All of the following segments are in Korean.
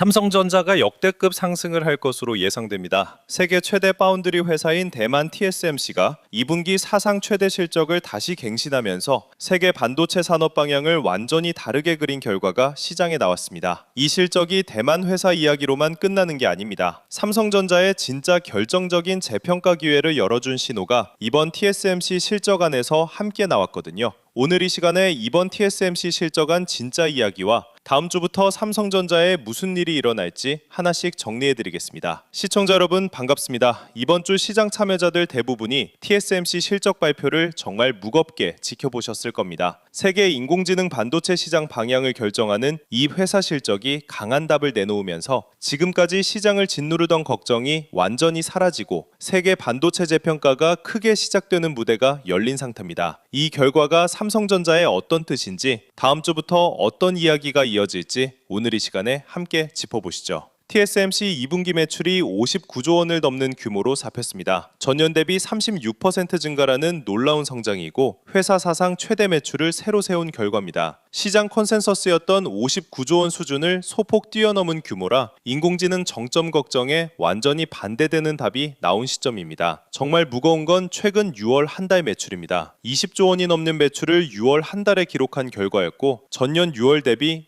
삼성전자가 역대급 상승을 할 것으로 예상됩니다. 세계 최대 파운드리 회사인 대만 TSMC가 2분기 사상 최대 실적을 다시 갱신하면서 세계 반도체 산업 방향을 완전히 다르게 그린 결과가 시장에 나왔습니다. 이 실적이 대만 회사 이야기로만 끝나는 게 아닙니다. 삼성전자의 진짜 결정적인 재평가 기회를 열어준 신호가 이번 TSMC 실적안에서 함께 나왔거든요. 오늘 이 시간에 이번 TSMC 실적안 진짜 이야기와 다음 주부터 삼성전자에 무슨 일이 일어날지 하나씩 정리해드리겠습니다. 시청자 여러분 반갑습니다. 이번 주 시장 참여자들 대부분이 TSMC 실적 발표를 정말 무겁게 지켜보셨을 겁니다. 세계 인공지능 반도체 시장 방향을 결정하는 이 회사 실적이 강한 답을 내놓으면서 지금까지 시장을 짓누르던 걱정이 완전히 사라지고 세계 반도체 재평가가 크게 시작되는 무대가 열린 상태입니다. 이 결과가 삼성전자의 어떤 뜻인지, 다음 주부터 어떤 이야기가 이어질지 오늘 이 시간에 함께 짚어보시죠. TSMC 2분기 매출이 59조 원을 넘는 규모로 잡혔습니다. 전년 대비 36% 증가라는 놀라운 성장이고 회사 사상 최대 매출을 새로 세운 결과입니다. 시장 컨센서스였던 59조 원 수준을 소폭 뛰어넘은 규모라 인공지능 정점 걱정에 완전히 반대되는 답이 나온 시점입니다. 정말 무거운 건 최근 6월 한 달 매출입니다. 20조 원이 넘는 매출을 6월 한 달에 기록한 결과였고 전년 6월 대비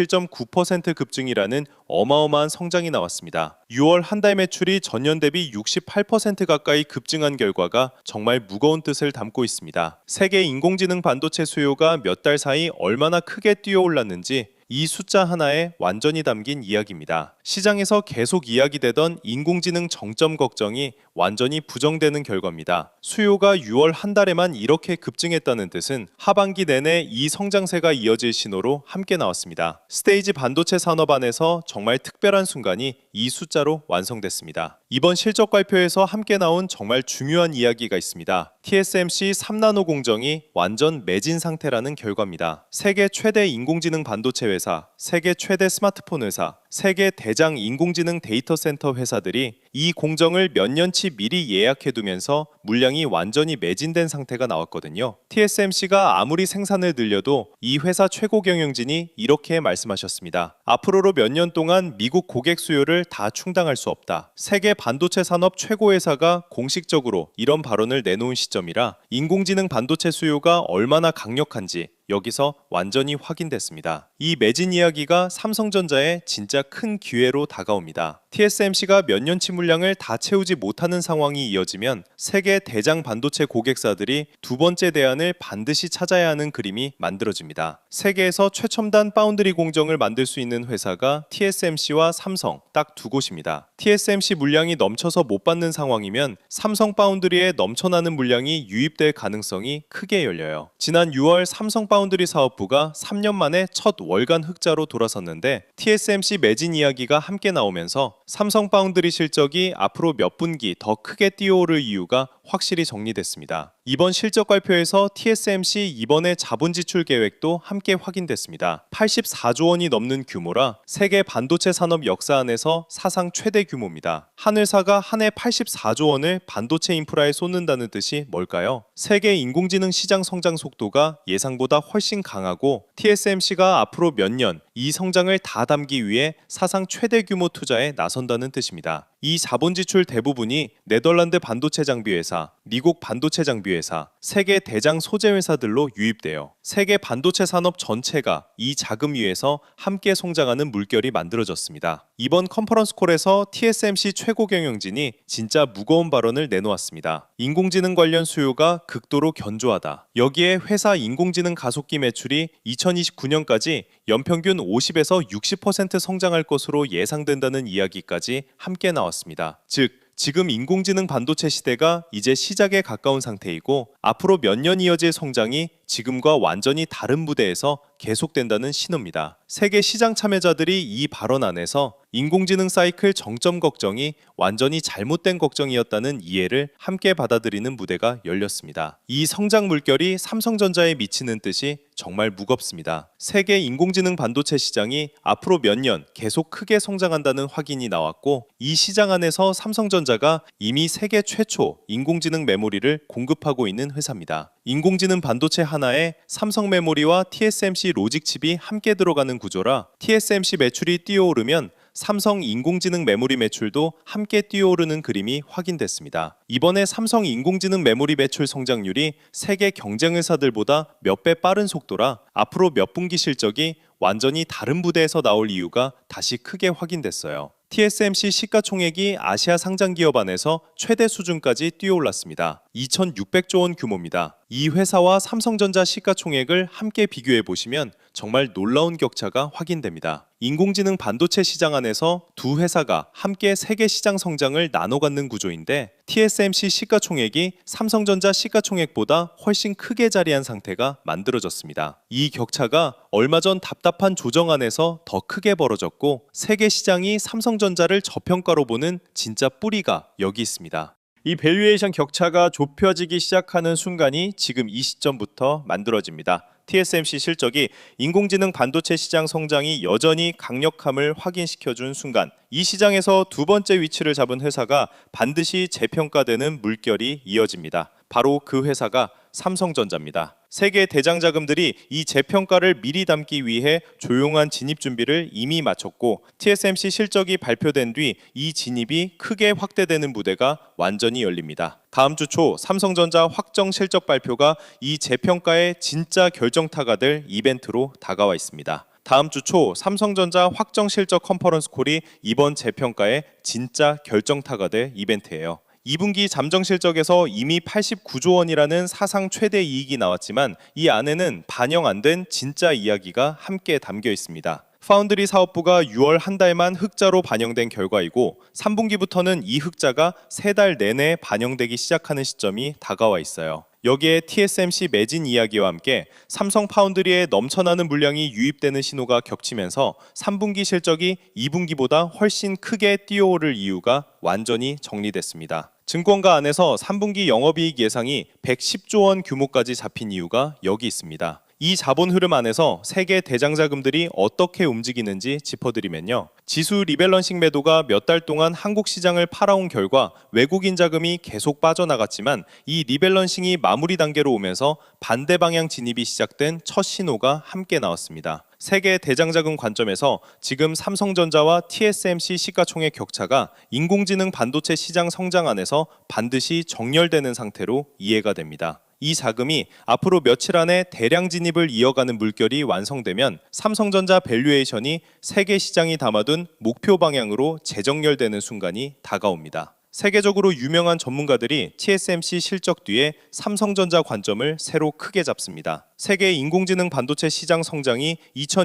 67.9% 급증이라는 어마어마한 성장이 나왔습니다. 6월 한 달 매출이 전년 대비 68% 가까이 급증한 결과가 정말 무거운 뜻을 담고 있습니다. 세계 인공지능 반도체 수요가 몇 달 사이 얼마나 크게 뛰어올랐는지 이 숫자 하나에 완전히 담긴 이야기입니다. 시장에서 계속 이야기되던 인공지능 정점 걱정이 완전히 부정되는 결과입니다. 수요가 6월 한 달에만 이렇게 급증했다는 뜻은 하반기 내내 이 성장세가 이어질 신호로 함께 나왔습니다. 스테이지 반도체 산업 안에서 정말 특별한 순간이 이 숫자로 완성됐습니다. 이번 실적 발표에서 함께 나온 정말 중요한 이야기가 있습니다. TSMC 3나노 공정이 완전 매진 상태라는 결과입니다. 세계 최대 인공지능 반도체 회사, 세계 최대 스마트폰 회사, 세계 대장 인공지능 데이터 센터 회사들이 이 공정을 몇 년치 미리 예약해두면서 물량이 완전히 매진된 상태가 나왔거든요. TSMC가 아무리 생산을 늘려도 이 회사 최고 경영진이 이렇게 말씀하셨습니다. 앞으로로 몇 년 동안 미국 고객 수요를 다 충당할 수 없다. 세계 반도체 산업 최고 회사가 공식적으로 이런 발언을 내놓은 시점이라 인공지능 반도체 수요가 얼마나 강력한지 여기서 완전히 확인됐습니다. 이 매진 이야기가 삼성전자의 진짜 큰 기회로 다가옵니다. TSMC가 몇 년치 물량을 다 채우지 못하는 상황이 이어지면 세계 대장 반도체 고객사들이 두 번째 대안을 반드시 찾아야 하는 그림이 만들어집니다. 세계에서 최첨단 파운드리 공정을 만들 수 있는 회사가 TSMC와 삼성 딱 두 곳입니다. TSMC 물량이 넘쳐서 못 받는 상황이면 삼성 파운드리에 넘쳐나는 물량이 유입될 가능성이 크게 열려요. 지난 6월 삼성 파운드리 사업부가 3년 만에 첫 월간 흑자로 돌아섰는데 TSMC 매진 이야기가 함께 나오면서 삼성 파운드리 실적이 앞으로 몇 분기 더 크게 뛰어오를 이유가 확실히 정리됐습니다. 이번 실적 발표에서 TSMC 이번에 자본 지출 계획도 함께 확인됐습니다. 84조 원이 넘는 규모라 세계 반도체 산업 역사 안에서 사상 최대 규모입니다. 한 회사가 한 해 84조 원을 반도체 인프라에 쏟는다는 뜻이 뭘까요? 세계 인공지능 시장 성장 속도가 예상보다 훨씬 강하고 TSMC가 앞으로 몇 년 이 성장을 다 담기 위해 사상 최대 규모 투자에 나선다는 뜻입니다. 이 자본 지출 대부분이 네덜란드 반도체 장비 회사, 미국 반도체 장비 회사, 세계 대장 소재 회사들로 유입돼요. 세계 반도체 산업 전체가 이 자금 위에서 함께 성장하는 물결이 만들어졌습니다. 이번 컨퍼런스 콜에서 TSMC 최고 경영진이 진짜 무거운 발언을 내놓았습니다. 인공지능 관련 수요가 극도로 견조하다. 여기에 회사 인공지능 가속기 매출이 2029년까지 연평균 50에서 60% 성장할 것으로 예상된다는 이야기까지 함께 나왔습니다. 즉, 지금 인공지능 반도체 시대가 이제 시작에 가까운 상태이고 앞으로 몇 년 이어질 성장이 지금과 완전히 다른 무대에서 계속된다는 신호입니다. 세계 시장 참여자들이 이 발언 안에서 인공지능 사이클 정점 걱정이 완전히 잘못된 걱정이었다는 이해를 함께 받아들이는 무대가 열렸습니다. 이 성장 물결이 삼성전자에 미치는 뜻이 정말 무겁습니다. 세계 인공지능 반도체 시장이 앞으로 몇 년 계속 크게 성장한다는 확인이 나왔고 이 시장 안에서 삼성전자가 이미 세계 최초 인공지능 메모리를 공급하고 있는 회사입니다. 인공지능 반도체 하나에 삼성 메모리와 TSMC 로직칩이 함께 들어가는 구조라 TSMC 매출이 뛰어오르면 삼성 인공지능 메모리 매출도 함께 뛰어오르는 그림이 확인됐습니다. 이번에 삼성 인공지능 메모리 매출 성장률이 세계 경쟁 회사들보다 몇 배 빠른 속도라 앞으로 몇 분기 실적이 완전히 다른 부대에서 나올 이유가 다시 크게 확인됐어요. TSMC 시가총액이 아시아 상장 기업 안에서 최대 수준까지 뛰어올랐습니다. 2,600조 원 규모입니다. 이 회사와 삼성전자 시가총액을 함께 비교해 보시면 정말 놀라운 격차가 확인됩니다. 인공지능 반도체 시장 안에서 두 회사가 함께 세계 시장 성장을 나눠 갖는 구조인데 TSMC 시가총액이 삼성전자 시가총액보다 훨씬 크게 자리한 상태가 만들어졌습니다. 이 격차가 얼마 전 답답한 조정 안에서 더 크게 벌어졌고 세계 시장이 삼성전자를 저평가로 보는 진짜 뿌리가 여기 있습니다. 이 밸류에이션 격차가 좁혀지기 시작하는 순간이 지금 이 시점부터 만들어집니다. TSMC 실적이 인공지능 반도체 시장 성장이 여전히 강력함을 확인시켜준 순간, 이 시장에서 두 번째 위치를 잡은 회사가 반드시 재평가되는 물결이 이어집니다. 바로 그 회사가 삼성전자입니다. 세계 대장 자금들이 이 재평가를 미리 담기 위해 조용한 진입 준비를 이미 마쳤고 TSMC 실적이 발표된 뒤 이 진입이 크게 확대되는 무대가 완전히 열립니다. 다음 주 초 삼성전자 확정 실적 발표가 이 재평가의 진짜 결정타가 될 이벤트로 다가와 있습니다. 다음 주 초 삼성전자 확정 실적 컨퍼런스 콜이 이번 재평가의 진짜 결정타가 될 이벤트예요. 2분기 잠정 실적에서 이미 89조 원이라는 사상 최대 이익이 나왔지만 이 안에는 반영 안 된 진짜 이야기가 함께 담겨 있습니다. 파운드리 사업부가 6월 한 달만 흑자로 반영된 결과이고 3분기부터는 이 흑자가 3달 내내 반영되기 시작하는 시점이 다가와 있어요. 여기에 TSMC 매진 이야기와 함께 삼성 파운드리에 넘쳐나는 물량이 유입되는 신호가 겹치면서 3분기 실적이 2분기보다 훨씬 크게 뛰어오를 이유가 완전히 정리됐습니다. 증권가 안에서 3분기 영업이익 예상이 110조 원 규모까지 잡힌 이유가 여기 있습니다. 이 자본 흐름 안에서 세계 대장 자금들이 어떻게 움직이는지 짚어드리면요. 지수 리밸런싱 매도가 몇 달 동안 한국 시장을 팔아온 결과 외국인 자금이 계속 빠져나갔지만 이 리밸런싱이 마무리 단계로 오면서 반대 방향 진입이 시작된 첫 신호가 함께 나왔습니다. 세계 대장 자금 관점에서 지금 삼성전자와 TSMC 시가총액 격차가 인공지능 반도체 시장 성장 안에서 반드시 정렬되는 상태로 이해가 됩니다. 이 자금이 앞으로 며칠 안에 대량 진입을 이어가는 물결이 완성되면 삼성전자 밸류에이션이 세계 시장이 담아둔 목표 방향으로 재정렬되는 순간이 다가옵니다. 세계적으로 유명한 전문가들이 TSMC 실적 뒤에 삼성전자 관점을 새로 크게 잡습니다. 세계 인공지능 반도체 시장 성장이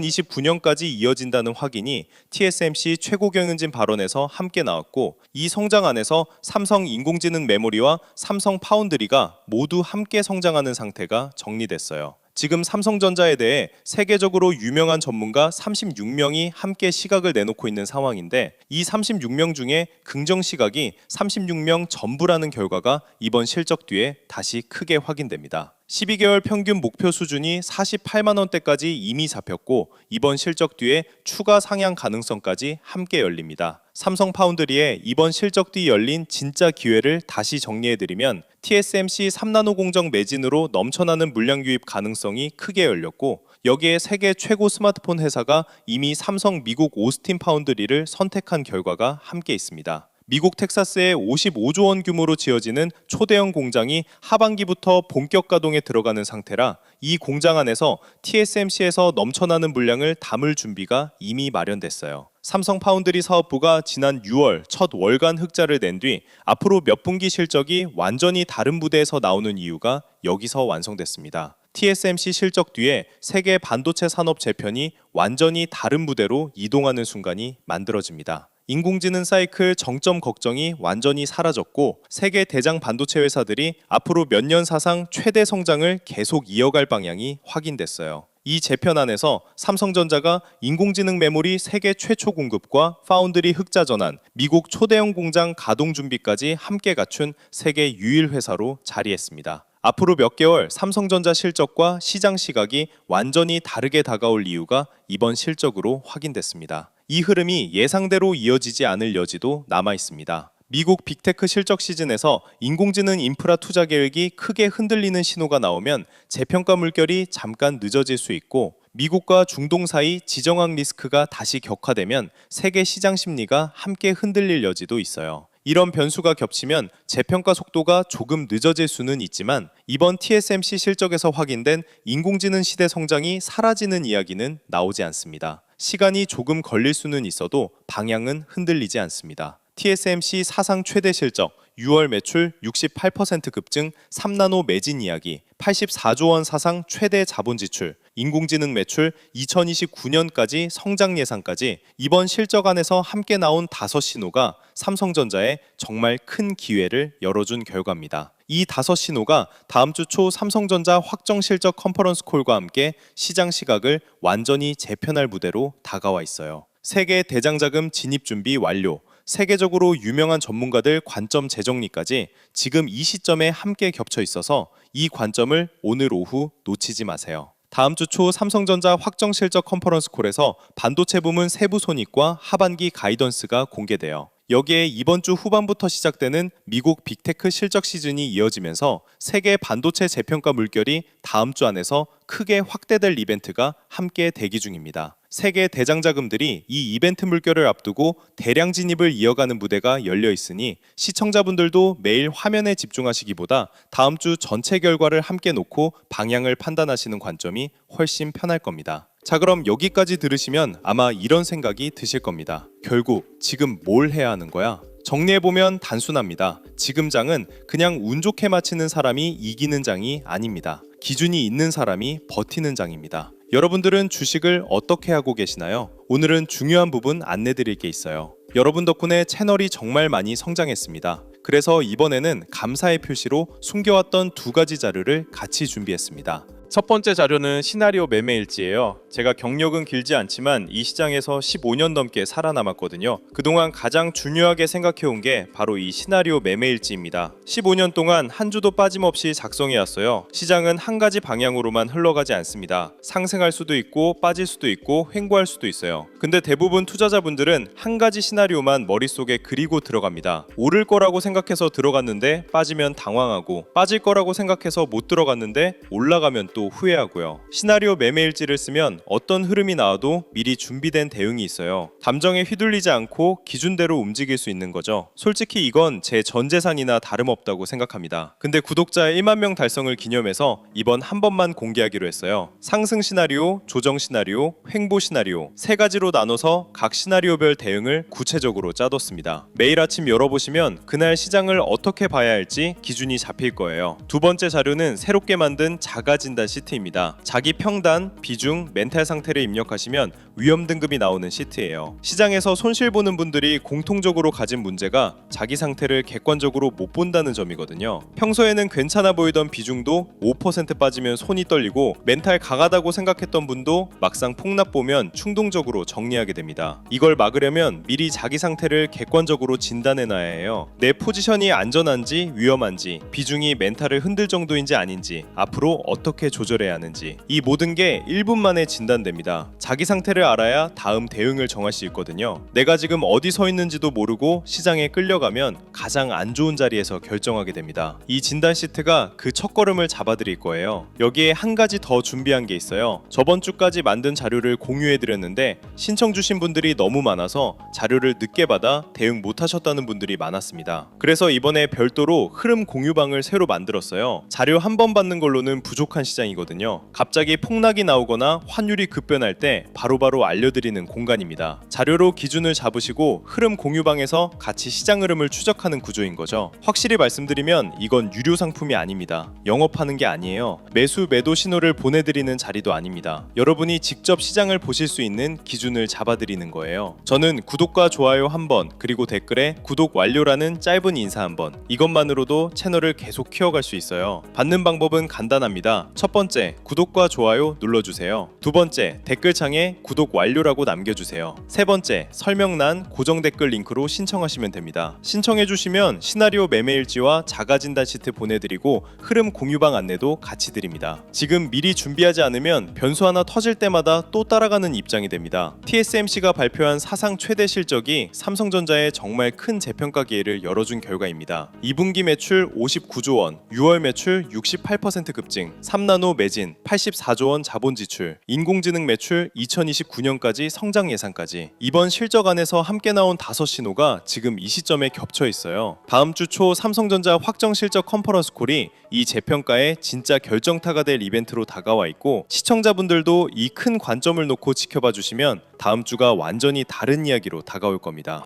2029년까지 이어진다는 확인이 TSMC 최고 경영진 발언에서 함께 나왔고 이 성장 안에서 삼성 인공지능 메모리와 삼성 파운드리가 모두 함께 성장하는 상태가 정리됐어요. 지금 삼성전자에 대해 세계적으로 유명한 전문가 36명이 함께 시각을 내놓고 있는 상황인데 이 36명 중에 긍정 시각이 36명 전부라는 결과가 이번 실적 뒤에 다시 크게 확인됩니다. 12개월 평균 목표 수준이 48만 원대까지 이미 잡혔고 이번 실적 뒤에 추가 상향 가능성까지 함께 열립니다. 삼성 파운드리의 이번 실적 뒤 열린 진짜 기회를 다시 정리해드리면 TSMC 3나노 공정 매진으로 넘쳐나는 물량 유입 가능성이 크게 열렸고 여기에 세계 최고 스마트폰 회사가 이미 삼성 미국 오스틴 파운드리를 선택한 결과가 함께 있습니다. 미국 텍사스에 55조 원 규모로 지어지는 초대형 공장이 하반기부터 본격 가동에 들어가는 상태라 이 공장 안에서 TSMC에서 넘쳐나는 물량을 담을 준비가 이미 마련됐어요. 삼성 파운드리 사업부가 지난 6월 첫 월간 흑자를 낸 뒤 앞으로 몇 분기 실적이 완전히 다른 부대에서 나오는 이유가 여기서 완성됐습니다. TSMC 실적 뒤에 세계 반도체 산업 재편이 완전히 다른 부대로 이동하는 순간이 만들어집니다. 인공지능 사이클 정점 걱정이 완전히 사라졌고 세계 대장 반도체 회사들이 앞으로 몇 년 사상 최대 성장을 계속 이어갈 방향이 확인됐어요. 이 재편 안에서 삼성전자가 인공지능 메모리 세계 최초 공급과 파운드리 흑자 전환, 미국 초대형 공장 가동 준비까지 함께 갖춘 세계 유일 회사로 자리했습니다. 앞으로 몇 개월 삼성전자 실적과 시장 시각이 완전히 다르게 다가올 이유가 이번 실적으로 확인됐습니다. 이 흐름이 예상대로 이어지지 않을 여지도 남아 있습니다. 미국 빅테크 실적 시즌에서 인공지능 인프라 투자 계획이 크게 흔들리는 신호가 나오면 재평가 물결이 잠깐 늦어질 수 있고 미국과 중동 사이 지정학 리스크가 다시 격화되면 세계 시장 심리가 함께 흔들릴 여지도 있어요. 이런 변수가 겹치면 재평가 속도가 조금 늦어질 수는 있지만 이번 TSMC 실적에서 확인된 인공지능 시대 성장이 사라지는 이야기는 나오지 않습니다. 시간이 조금 걸릴 수는 있어도 방향은 흔들리지 않습니다. TSMC 사상 최대 실적, 6월 매출 68% 급증, 3나노 매진 이야기, 84조 원 사상 최대 자본 지출, 인공지능 매출 2029년까지 성장 예상까지 이번 실적안에서 함께 나온 5신호가 삼성전자에 정말 큰 기회를 열어준 결과입니다. 이 5신호가 다음 주 초 삼성전자 확정 실적 컨퍼런스 콜과 함께 시장 시각을 완전히 재편할 무대로 다가와 있어요. 세계 대장자금 진입 준비 완료, 세계적으로 유명한 전문가들 관점 재정리까지 지금 이 시점에 함께 겹쳐 있어서 이 관점을 오늘 오후 놓치지 마세요. 다음 주 초 삼성전자 확정 실적 컨퍼런스 콜에서 반도체 부문 세부 손익과 하반기 가이던스가 공개돼요. 여기에 이번 주 후반부터 시작되는 미국 빅테크 실적 시즌이 이어지면서 세계 반도체 재평가 물결이 다음 주 안에서 크게 확대될 이벤트가 함께 대기 중입니다. 세계 대장자금들이 이 이벤트 물결을 앞두고 대량 진입을 이어가는 무대가 열려 있으니 시청자분들도 매일 화면에 집중하시기보다 다음 주 전체 결과를 함께 놓고 방향을 판단하시는 관점이 훨씬 편할 겁니다. 자, 그럼 여기까지 들으시면 아마 이런 생각이 드실 겁니다. 결국 지금 뭘 해야 하는 거야? 정리해보면 단순합니다. 지금 장은 그냥 운 좋게 마치는 사람이 이기는 장이 아닙니다. 기준이 있는 사람이 버티는 장입니다. 여러분들은 주식을 어떻게 하고 계시나요? 오늘은 중요한 부분 안내드릴 게 있어요. 여러분 덕분에 채널이 정말 많이 성장했습니다. 그래서 이번에는 감사의 표시로 숨겨왔던 2가지 자료를 같이 준비했습니다. 첫 번째 자료는 시나리오 매매일지예요. 제가 경력은 길지 않지만 이 시장에서 15년 넘게 살아남았거든요. 그동안 가장 중요하게 생각해온 게 바로 이 시나리오 매매일지입니다. 15년 동안 한 주도 빠짐없이 작성해왔어요. 시장은 한 가지 방향으로만 흘러가지 않습니다. 상승할 수도 있고 빠질 수도 있고 횡보할 수도 있어요. 근데 대부분 투자자분들은 한 가지 시나리오만 머릿속에 그리고 들어갑니다. 오를 거라고 생각해서 들어갔는데 빠지면 당황하고, 빠질 거라고 생각해서 못 들어갔는데 올라가면 또 후회하고요. 시나리오 매매일지를 쓰면 어떤 흐름이 나와도 미리 준비된 대응이 있어요. 감정에 휘둘리지 않고 기준대로 움직일 수 있는 거죠. 솔직히 이건 제 전 재산이나 다름없다고 생각합니다. 근데 구독자 1만 명 달성을 기념해서 이번 한 번만 공개하기로 했어요. 상승 시나리오, 조정 시나리오, 횡보 시나리오 3가지로 나눠서 각 시나리오별 대응을 구체적으로 짜뒀습니다. 매일 아침 열어보시면 그날 시장을 어떻게 봐야 할지 기준이 잡힐 거예요. 두 번째 자료는 새롭게 만든 자가 진단 시트입니다. 자기 평단, 비중, 멘탈 상태를 입력하시면 위험 등급이 나오는 시트예요. 시장에서 손실 보는 분들이 공통적으로 가진 문제가 자기 상태를 객관적으로 못 본다는 점이거든요. 평소에는 괜찮아 보이던 비중도 5% 빠지면 손이 떨리고, 멘탈 강하다고 생각했던 분도 막상 폭락 보면 충동적으로 정리하게 됩니다. 이걸 막으려면 미리 자기 상태를 객관적으로 진단해놔야 해요. 내 포지션이 안전한지 위험한지, 비중이 멘탈을 흔들 정도인지 아닌지, 앞으로 어떻게 조절해야 하는지, 이 모든 게 1분 만에 진단됩니다. 자기 상태를 알아야 다음 대응을 정할 수 있거든요. 내가 지금 어디 서 있는지도 모르고 시장에 끌려가면 가장 안 좋은 자리에서 결정하게 됩니다. 이 진단 시트가 그 첫걸음을 잡아드릴 거예요. 여기에 한 가지 더 준비한 게 있어요. 저번 주까지 만든 자료를 공유해드렸는데 신청 주신 분들이 너무 많아서 자료를 늦게 받아 대응 못하셨다는 분들이 많았습니다. 그래서 이번에 별도로 흐름 공유방을 새로 만들었어요. 자료 한 번 받는 걸로는 부족한 시장이거든요. 갑자기 폭락이 나오거나 환율이 급변할 때 바로바로 알려드리는 공간입니다. 자료로 기준을 잡으시고 흐름 공유방에서 같이 시장 흐름을 추적하는 구조인 거죠. 확실히 말씀드리면 이건 유료 상품이 아닙니다. 영업하는 게 아니에요. 매수 매도 신호를 보내드리는 자리도 아닙니다. 여러분이 직접 시장을 보실 수 있는 기준을 잡아드리는 거예요. 저는 구독과 좋아요 한번, 그리고 댓글에 구독 완료라는 짧은 인사 한번, 이것만으로도 채널을 계속 키워갈 수 있어요. 받는 방법은 간단합니다. 첫 번째, 구독과 좋아요 눌러주세요. 두 번째, 댓글창에 구독 완료라고 남겨주세요. 세 번째, 설명란 고정 댓글 링크로 신청하시면 됩니다. 신청해주시면 시나리오 매매일지와 자가진단 시트 보내드리고 흐름 공유방 안내도 같이 드립니다. 지금 미리 준비하지 않으면 변수 하나 터질 때마다 또 따라가는 입장이 됩니다. TSMC가 발표한 사상 최대 실적이 삼성전자에 정말 큰 재평가 기회를 열어준 결과입니다. 2분기 매출 59조 원, 6월 매출 68% 급증, 3나노 나노 매진 84조 원 자본 지출, 인공지능 매출 2029년까지 성장 예상까지. 이번 실적 안에서 함께 나온 5신호가 지금 이 시점에 겹쳐 있어요. 다음 주 초 삼성전자 확정 실적 컨퍼런스 콜이 이 재평가의 진짜 결정타가 될 이벤트로 다가와 있고, 시청자분들도 이 큰 관점을 놓고 지켜봐 주시면 다음 주가 완전히 다른 이야기로 다가올 겁니다.